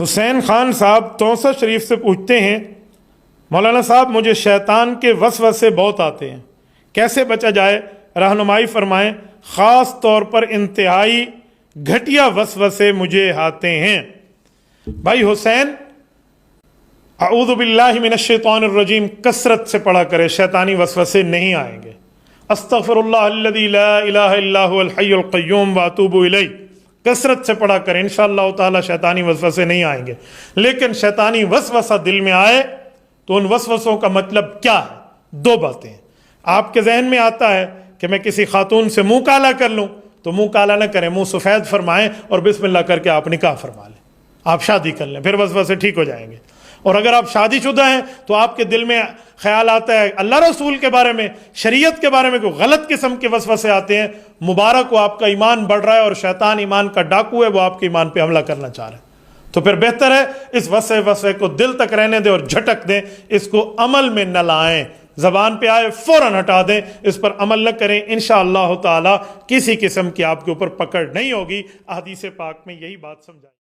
حسین خان صاحب توسا شریف سے پوچھتے ہیں، مولانا صاحب مجھے شیطان کے وسوسے بہت آتے ہیں، کیسے بچا جائے؟ رہنمائی فرمائیں، خاص طور پر انتہائی گھٹیا وسوسے مجھے آتے ہیں۔ بھائی حسین، اعوذ باللہ من الشیطان الرجیم کثرت سے پڑھا کرے، شیطانی وسوسے نہیں آئیں گے۔ استغفر اللہ الذی لا الہ الا هو الحی القیوم واتوب الیہ کثرت سے پڑھا کریں، انشاءاللہ تعالی شیطانی وسوسے نہیں آئیں گے۔ لیکن شیطانی وسوسہ دل میں آئے تو ان وسوسوں کا مطلب کیا ہے؟ دو باتیں۔ آپ کے ذہن میں آتا ہے کہ میں کسی خاتون سے منہ کالا کر لوں، تو منہ کالا نہ کریں، منہ سفید فرمائیں اور بسم اللہ کر کے آپ نکاح فرما لیں، آپ شادی کر لیں، پھر وسوسے ٹھیک ہو جائیں گے۔ اور اگر آپ شادی شدہ ہیں تو آپ کے دل میں خیال آتا ہے اللہ رسول کے بارے میں، شریعت کے بارے میں کوئی غلط قسم کے وسوسے آتے ہیں، مبارک ہو، آپ کا ایمان بڑھ رہا ہے، اور شیطان ایمان کا ڈاکو ہے، وہ آپ کے ایمان پہ حملہ کرنا چاہ رہے ہیں، تو پھر بہتر ہے اس وسوسے کو دل تک رہنے دیں اور جھٹک دیں، اس کو عمل میں نہ لائیں، زبان پہ آئے فوراً ہٹا دیں، اس پر عمل نہ کریں، انشاءاللہ تعالی کسی قسم کی آپ کے اوپر پکڑ نہیں ہوگی۔ احادیث پاک میں یہی بات سمجھائی۔